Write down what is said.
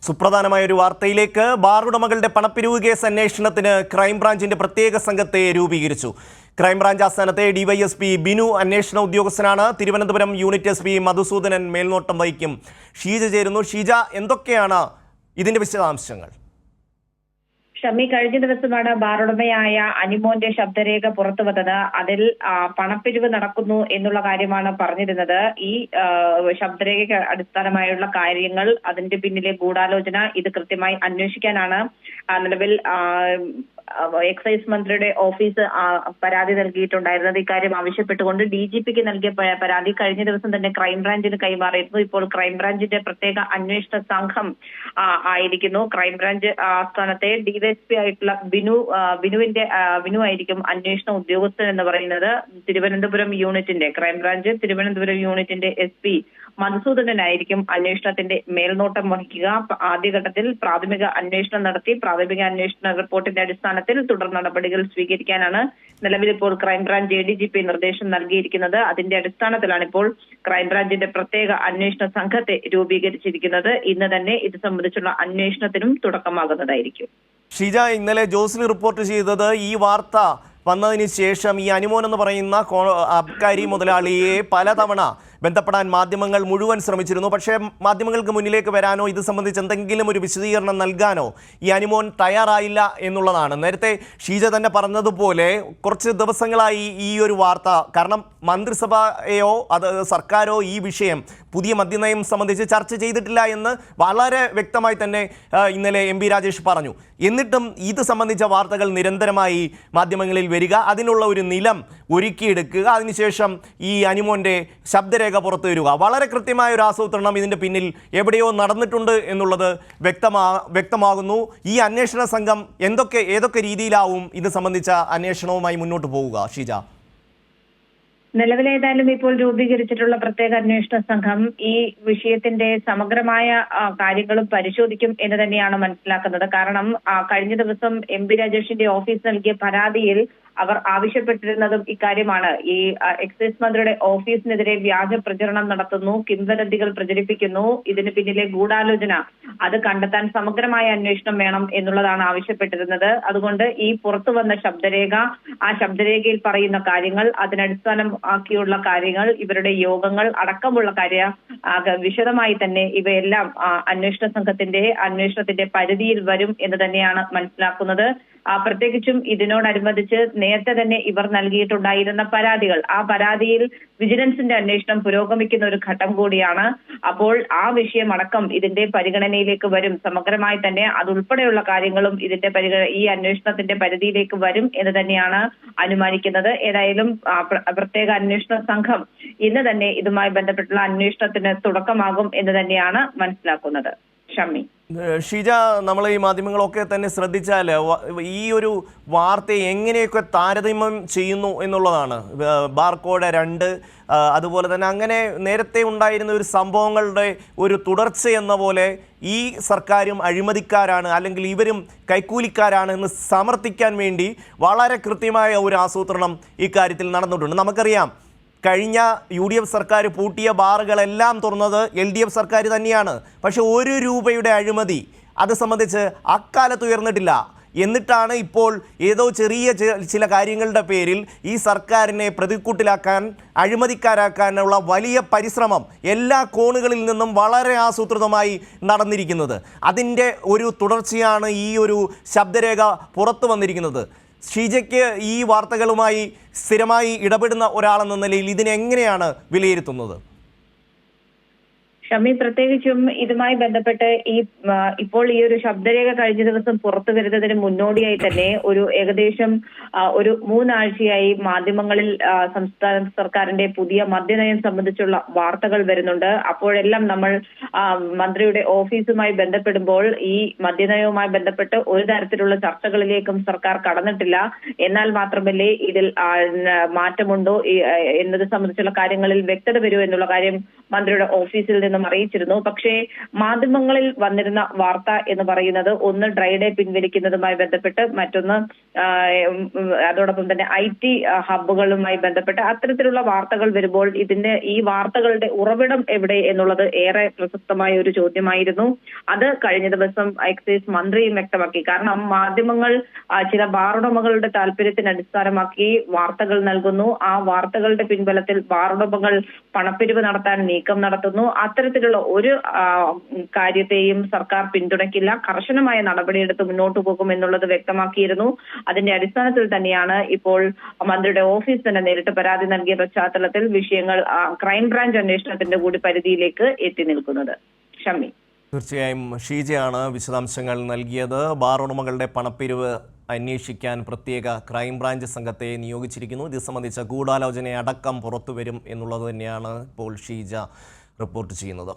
സുപ്രധാനമായ ഒരു വാർത്തയിലേക്ക്. ബാർ ഉടമകളുടെ പണപ്പിരിവ് കേസ് അന്വേഷണത്തിന് ക്രൈംബ്രാഞ്ചിന്റെ പ്രത്യേക സംഘത്തെ രൂപീകരിച്ചു. ക്രൈംബ്രാഞ്ച് ആസ്ഥാനത്തെ ഡിവൈഎസ്പി ബിനു അന്വേഷണ ഉദ്യോഗസ്ഥനാണ്. തിരുവനന്തപുരം യൂണിറ്റ് എസ് മധുസൂദനൻ മേൽനോട്ടം വഹിക്കും. ഷീജ ചേരുന്നു. ഷീജ, എന്തൊക്കെയാണ് ഇതിന്റെ വിശദാംശങ്ങൾ? ഷമി, കഴിഞ്ഞ ദിവസമാണ് ബാറുടമയായ അനിമോന്റെ ശബ്ദരേഖ പുറത്തു വന്നത്. അതിൽ പണപ്പിരിവ് നടക്കുന്നു എന്നുള്ള കാര്യമാണ് പറഞ്ഞിരുന്നത്. ഈ ശബ്ദരേഖയ്ക്ക് അടിസ്ഥാനമായുള്ള കാര്യങ്ങൾ, അതിന്റെ പിന്നിലെ ഗൂഢാലോചന, ഇത് കൃത്യമായി അന്വേഷിക്കാനാണ് നിലവിൽ എക്സൈസ് മന്ത്രിയുടെ ഓഫീസ് പരാതി നൽകിയിട്ടുണ്ടായിരുന്നത്. ഇക്കാര്യം ആവശ്യപ്പെട്ടുകൊണ്ട് DGPക്ക് നൽകിയ പരാതി കഴിഞ്ഞ ദിവസം തന്നെ ക്രൈംബ്രാഞ്ചിന് കൈമാറിയിരുന്നു. ഇപ്പോൾ ക്രൈംബ്രാഞ്ചിന്റെ പ്രത്യേക അന്വേഷണ സംഘം ആയിരിക്കുന്നു. ക്രൈംബ്രാഞ്ച് ആസ്ഥാനത്തെ ഡിവൈഎസ്പി ആയിട്ടുള്ള ബിനു ആയിരിക്കും അന്വേഷണ ഉദ്യോഗസ്ഥൻ എന്ന് പറയുന്നത്. തിരുവനന്തപുരം യൂണിറ്റിന്റെ SP മധുസൂദനനായിരിക്കും അന്വേഷണത്തിന്റെ മേൽനോട്ടം വഹിക്കുക. ആദ്യഘട്ടത്തിൽ പ്രാഥമിക അന്വേഷണം നടത്തി പ്രാഥമിക അന്വേഷണ റിപ്പോർട്ടിന്റെ അടിസ്ഥാനത്തിൽ തുടർ നടപടികൾ സ്വീകരിക്കാനാണ് നിലവിൽ ഇപ്പോൾ ക്രൈംബ്രാഞ്ച് ADGP നിർദ്ദേശം നൽകിയിരിക്കുന്നത്. അതിന്റെ അടിസ്ഥാനത്തിലാണ് ഇപ്പോൾ ക്രൈംബ്രാഞ്ചിന്റെ പ്രത്യേക അന്വേഷണ സംഘത്തെ രൂപീകരിച്ചിരിക്കുന്നത്. ഇന്ന് തന്നെ ഇത് സംബന്ധിച്ചുള്ള അന്വേഷണത്തിനും തുടക്കമാകുന്നതായിരിക്കും. ഷീജ, ഇന്നലെ ജോസ്ലി റിപ്പോർട്ട് ചെയ്തത് ഈ വാർത്ത വന്നതിന് ശേഷം ഈ അനിമോൻ എന്ന് പറയുന്ന അബ്കാരി മുതലാളിയെ പലതവണ ബന്ധപ്പെടാൻ മാധ്യമങ്ങൾ മുഴുവൻ ശ്രമിച്ചിരുന്നു. പക്ഷേ മാധ്യമങ്ങൾക്ക് മുന്നിലേക്ക് വരാനോ ഇത് സംബന്ധിച്ച് എന്തെങ്കിലും ഒരു വിശദീകരണം നൽകാനോ ഈ അനിമോൻ തയ്യാറായില്ല എന്നുള്ളതാണ്. നേരത്തെ ഷീജ തന്നെ പറഞ്ഞതുപോലെ കുറച്ച് ദിവസങ്ങളായി ഈ ഒരു വാർത്ത, കാരണം മന്ത്രിസഭയോ സർക്കാരോ ഈ വിഷയം, പുതിയ മദ്യനയം സംബന്ധിച്ച് ചർച്ച ചെയ്തിട്ടില്ല എന്ന് വളരെ വ്യക്തമായി തന്നെ ഇന്നലെ MP രാജേഷ് പറഞ്ഞു. എന്നിട്ടും ഇത് സംബന്ധിച്ച വാർത്തകൾ നിരന്തരമായി മാധ്യമങ്ങളിൽ വരിക, അതിനുള്ള ഒരു നിലം ഒരുക്കിയെടുക്കുക, അതിനുശേഷം ഈ അനിമോൻ്റെ ശബ്ദരേഖ പുറത്തു വരിക, വളരെ കൃത്യമായ ഒരു ആസൂത്രണം ഇതിൻ്റെ പിന്നിൽ എവിടെയോ നടന്നിട്ടുണ്ട് എന്നുള്ളത് വ്യക്തമാകുന്നു. ഈ അന്വേഷണ സംഘം ഏതൊക്കെ രീതിയിലാവും ഇത് സംബന്ധിച്ച അന്വേഷണവുമായി മുന്നോട്ട് പോവുക? ഷീജ, നിലവിലേതായാലും ഇപ്പോൾ രൂപീകരിച്ചിട്ടുള്ള പ്രത്യേക അന്വേഷണ സംഘം ഈ വിഷയത്തിന്റെ സമഗ്രമായ കാര്യങ്ങളും പരിശോധിക്കും എന്ന് തന്നെയാണ് മനസ്സിലാക്കുന്നത്. കാരണം കഴിഞ്ഞ ദിവസം MP രാജേഷിന്റെ ഓഫീസ് നൽകിയ പരാതിയിൽ അവർ ആവശ്യപ്പെട്ടിരുന്നതും ഇക്കാര്യമാണ്. ഈ എക്സൈസ് മന്ത്രിയുടെ ഓഫീസിനെതിരെ വ്യാജ പ്രചരണം നടത്തുന്നു, കിംവദന്തികൾ പ്രചരിപ്പിക്കുന്നു, ഇതിന് പിന്നിലെ ഗൂഢാലോചന അത് കണ്ടെത്താൻ സമഗ്രമായ അന്വേഷണം വേണം എന്നുള്ളതാണ് ആവശ്യപ്പെട്ടിരുന്നത്. അതുകൊണ്ട് ഈ പുറത്തു വന്ന ശബ്ദരേഖ, ആ ശബ്ദരേഖയിൽ പറയുന്ന കാര്യങ്ങൾ, അതിനടിസ്ഥാനമാക്കിയുള്ള കാര്യങ്ങൾ, ഇവരുടെ യോഗങ്ങൾ അടക്കമുള്ള വിശദമായി തന്നെ ഇവയെല്ലാം അന്വേഷണ സംഘത്തിന്റെ അന്വേഷണത്തിന്റെ പരിധിയിൽ വരും എന്ന് തന്നെയാണ് മനസ്സിലാക്കുന്നത്. പ്രത്യേകിച്ചും ഇതിനോടനുബന്ധിച്ച് നേരത്തെ തന്നെ ഇവർ നൽകിയിട്ടുണ്ടായിരുന്ന പരാതികൾ, ആ പരാതിയിൽ വിജിലൻസിന്റെ അന്വേഷണം പുരോഗമിക്കുന്ന ഒരു ഘട്ടം കൂടിയാണ്. അപ്പോൾ ആ വിഷയം അടക്കം ഇതിന്റെ പരിഗണനയിലേക്ക് വരും. സമഗ്രമായി തന്നെ അതുൾപ്പെടെയുള്ള കാര്യങ്ങളും ഇതിന്റെ ഈ അന്വേഷണത്തിന്റെ പരിധിയിലേക്ക് വരും എന്ന് തന്നെയാണ് അനുമാനിക്കുന്നത്. ഏതായാലും പ്രത്യേക അന്വേഷണ സംഘം ഇന്ന് തന്നെ ഇതുമായി ബന്ധപ്പെട്ടുള്ള അന്വേഷണത്തിന് തുടക്കമാകും എന്ന് തന്നെയാണ് മനസ്സിലാക്കുന്നത്. ഷമ്മി, ഷീജ, നമ്മൾ ഈ മാധ്യമങ്ങളൊക്കെ തന്നെ ശ്രദ്ധിച്ചാൽ ഈ ഒരു വാർത്തയെ എങ്ങനെയൊക്കെ താരതമ്യം ചെയ്യുന്നു എന്നുള്ളതാണ്. ബാർകോഡ് 2, അതുപോലെ തന്നെ അങ്ങനെ നേരത്തെ ഉണ്ടായിരുന്ന ഒരു സംഭവങ്ങളുടെ ഒരു തുടർച്ചയെന്ന പോലെ ഈ സർക്കാരും അഴിമതിക്കാരാണ്, അല്ലെങ്കിൽ ഇവരും കൈക്കൂലിക്കാരാണ് എന്ന് സമർത്ഥിക്കാൻ വേണ്ടി വളരെ കൃത്യമായ ഒരു ആസൂത്രണം ഇക്കാര്യത്തിൽ നടന്നിട്ടുണ്ട്. നമുക്കറിയാം, കഴിഞ്ഞ UDF സർക്കാർ പൂട്ടിയ ബാറുകളെല്ലാം തുറന്നത് LDF സർക്കാർ തന്നെയാണ്. പക്ഷെ 1 രൂപയുടെ അഴിമതി അത് സംബന്ധിച്ച് അക്കാലത്ത് ഉയർന്നിട്ടില്ല. എന്നിട്ടാണ് ഇപ്പോൾ ഏതോ ചില കാര്യങ്ങളുടെ പേരിൽ ഈ സർക്കാരിനെ പ്രതിക്കൂട്ടിലാക്കാൻ, അഴിമതിക്കാരാക്കാനുള്ള വലിയ പരിശ്രമം എല്ലാ കോണുകളിൽ നിന്നും വളരെ ആസൂത്രിതമായി നടന്നിരിക്കുന്നത്. അതിൻ്റെ ഒരു തുടർച്ചയാണ് ഈ ഒരു ശബ്ദരേഖ പുറത്തു വന്നിരിക്കുന്നത്. ഷീജയ്ക്ക് ഈ വാർത്തകളുമായി സ്ഥിരമായി ഇടപെടുന്ന ഒരാളെന്ന നിലയിൽ ഇതിനെങ്ങനെയാണ് വിലയിരുത്തുന്നത്? ഷമി, പ്രത്യേകിച്ചും ഇതുമായി ബന്ധപ്പെട്ട് ഇപ്പോൾ ഈ ഒരു ശബ്ദരേഖ കഴിഞ്ഞ ദിവസം പുറത്തു വരുന്നതിന് മുന്നോടിയായി തന്നെ ഏകദേശം ഒരു 3 ആഴ്ചയായി മാധ്യമങ്ങളിൽ സംസ്ഥാന സർക്കാരിന്റെ പുതിയ മദ്യനയം സംബന്ധിച്ചുള്ള വാർത്തകൾ വരുന്നുണ്ട്. അപ്പോഴെല്ലാം നമ്മൾ മന്ത്രിയുടെ ഓഫീസുമായി ബന്ധപ്പെടുമ്പോൾ ഈ മദ്യനയവുമായി ബന്ധപ്പെട്ട് ഒരു തരത്തിലുള്ള ചർച്ചകളിലേക്കും സർക്കാർ കടന്നിട്ടില്ല. എന്നാൽ മാത്രമല്ലേ ഇതിൽ മാറ്റമുണ്ടോ എന്നത് സംബന്ധിച്ചുള്ള കാര്യങ്ങളിൽ വ്യക്തത വരൂ എന്നുള്ള കാര്യം മന്ത്രിയുടെ ഓഫീസിൽ നിന്നും അറിയിച്ചിരുന്നു. പക്ഷേ മാധ്യമങ്ങളിൽ വന്നിരുന്ന വാർത്ത എന്ന് പറയുന്നത് ഒന്ന് ഡ്രൈ ഡേ പിൻവലിക്കുന്നതുമായി ബന്ധപ്പെട്ട്, മറ്റൊന്ന് അതോടൊപ്പം തന്നെ IT ഹബ്ബുകളുമായി ബന്ധപ്പെട്ട് അത്തരത്തിലുള്ള വാർത്തകൾ വരുമ്പോൾ ഈ വാർത്തകളുടെ ഉറവിടം എവിടെ എന്നുള്ളത് ഏറെ പ്രസക്തമായ ഒരു ചോദ്യമായിരുന്നു. അത് കഴിഞ്ഞ ദിവസം എക്സൈസ് മന്ത്രിയും വ്യക്തമാക്കി. കാരണം മാധ്യമങ്ങൾ ചില ബാറുടമകളുടെ താല്പര്യത്തിന് അടിസ്ഥാനമാക്കി വാർത്തകൾ നൽകുന്നു. ആ വാർത്തകളുടെ പിൻബലത്തിൽ ബാറുടമകൾ പണപ്പിരിവ് നടത്താൻ നീക്കം നടത്തുന്നു. അത്തരത്തിലുള്ള ഒരു കാര്യത്തെയും സർക്കാർ പിന്തുണയ്ക്കില്ല, കർശനമായ നടപടിയെടുത്ത് മുന്നോട്ട് പോകും എന്നുള്ളത് വ്യക്തമാക്കിയിരുന്നു. അതിന്റെ അടിസ്ഥാനത്തിൽ തന്നെയാണ് ഇപ്പോൾ മന്ത്രിയുടെ ഓഫീസ് തന്നെ നേരിട്ട് പരാതി നൽകിയ പശ്ചാത്തലത്തിൽ വിഷയങ്ങൾ ക്രൈംബ്രാഞ്ച് അന്വേഷണത്തിന്റെ കൂടി പരിധിയിലേക്ക് എത്തി നിൽക്കുന്നത്. ഷമി. തീർച്ചയായും ഷീജയാണ് വിശദാംശങ്ങൾ നൽകിയത്. ബാർ ഉടമകളുടെ പണപ്പിരിവ് അന്വേഷിക്കാൻ പ്രത്യേക ക്രൈംബ്രാഞ്ച് സംഘത്തെ നിയോഗിച്ചിരിക്കുന്നു. ഇത് സംബന്ധിച്ച ഗൂഢാലോചന അടക്കം പുറത്തുവരും എന്നുള്ളത് തന്നെയാണ് ഇപ്പോൾ ഷീജ റിപ്പോർട്ട് ചെയ്യുന്നത്.